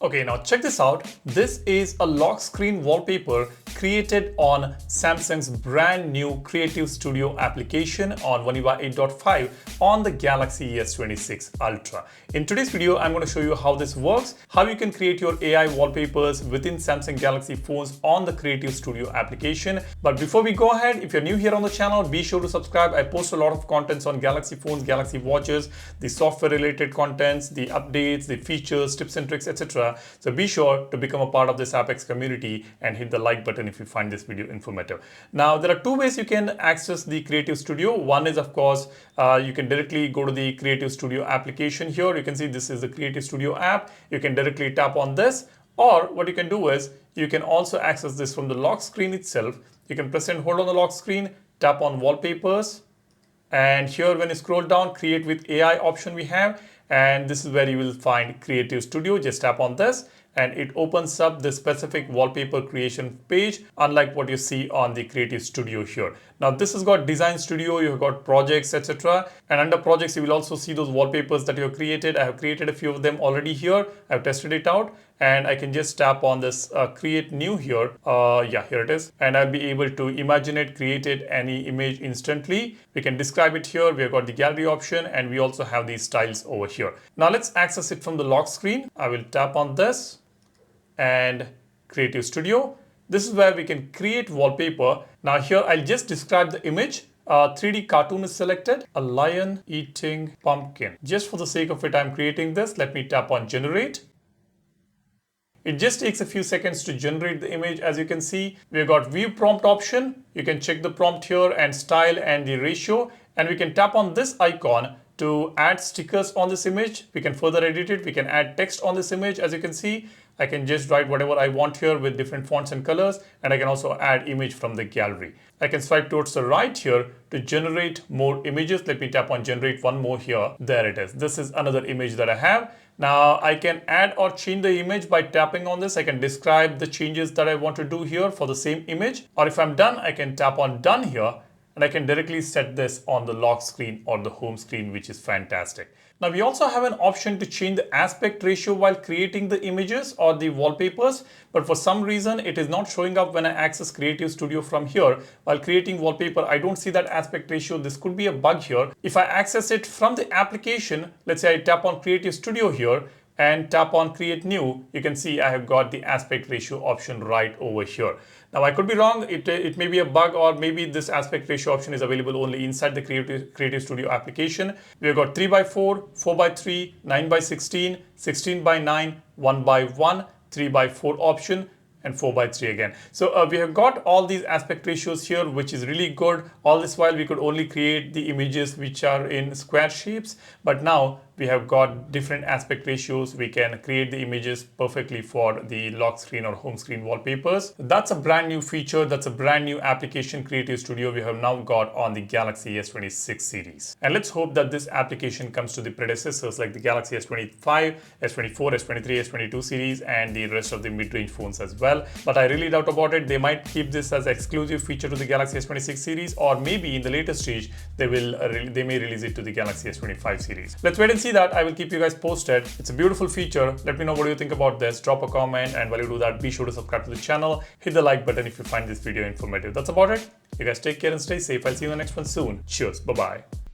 Okay, now check this out. This is a lock screen wallpaper created on Samsung's brand new Creative Studio application on One UI 8.5 on the Galaxy S26 Ultra. In today's video, I'm going to show you how this works, how you can create your AI wallpapers within Samsung Galaxy phones on the Creative Studio application. But before we go ahead, if you're new here on the channel, be sure to subscribe. I post a lot of contents on Galaxy phones, Galaxy watches, the software related contents, the updates, the features, tips and tricks, etc. So be sure to become a part of this Apex community and hit the like button if you find this video informative. Now, there are two ways you can access the Creative Studio. One is, of course, you can directly go to the Creative Studio application here. You can see this is the Creative Studio app. You can directly tap on this, or what you can do is you can also access this from the lock screen itself. You can press and hold on the lock screen, tap on wallpapers, and here when you scroll down, create with AI option we have, and this is where you will find Creative Studio. Just tap on this and it opens up the specific wallpaper creation page, unlike what you see on the Creative Studio here. Now this has got Design Studio, you've got projects, etc. And under projects, you will also see those wallpapers that you have created. I have created a few of them already here. I've tested it out and I can just tap on this create new here. Yeah, here it is. And I'll be able to imagine it, create it, any image instantly. We can describe it here. We've got the gallery option and we also have these styles over here. Now let's access it from the lock screen. I will tap on this and Creative Studio. This is where we can create wallpaper. Now here I'll just describe the image. 3D cartoon is selected, a lion eating pumpkin. Just for the sake of it, I'm creating this. Let me tap on generate. It just takes a few seconds to generate the image. As you can see, we've got view prompt option. You can check the prompt here and style and the ratio. And we can tap on this icon to add stickers on this image. We can further edit it. We can add text on this image. As you can see, I can just write whatever I want here with different fonts and colors, and I can also add image from the gallery. I can swipe towards the right here to generate more images. Let me tap on generate one more here. There it is. This is another image that I have. Now I can add or change the image by tapping on this. I can describe the changes that I want to do here for the same image. Or if I'm done, I can tap on done here and I can directly set this on the lock screen or the home screen, which is fantastic. Now we also have an option to change the aspect ratio while creating the images or the wallpapers, but for some reason it is not showing up when I access Creative Studio from here. While creating wallpaper, I don't see that aspect ratio. This could be a bug here. If I access it from the application, let's say I tap on Creative Studio here and tap on create new, you can see I have got the aspect ratio option right over here. Now I could be wrong, it may be a bug, or maybe this aspect ratio option is available only inside the Creative Studio application. We've got 3x4, 4x3, 9x16, 16x9, 1x1, 3x4 option, and 4x3 again. So we have got all these aspect ratios here, which is really good. All this while we could only create the images which are in square shapes, but now we have got different aspect ratios. We can create the images perfectly for the lock screen or home screen wallpapers. That's a brand new feature. That's a brand new application, Creative Studio, we have now got on the Galaxy S26 series. And let's hope that this application comes to the predecessors like the Galaxy S25, S24, S23, S22 series and the rest of the mid-range phones as well. But I really doubt about it. They might keep this as an exclusive feature to the Galaxy S26 series, or maybe in the later stage, they may release it to the Galaxy S25 series. Let's wait and see that. I will keep you guys posted. It's a beautiful feature. Let me know what you think about this. Drop a comment, and while you do that, be sure to subscribe to the channel. Hit the like button if you find this video informative. That's about it. You guys take care and stay safe. I'll see you in the next one soon. Cheers. Bye-bye.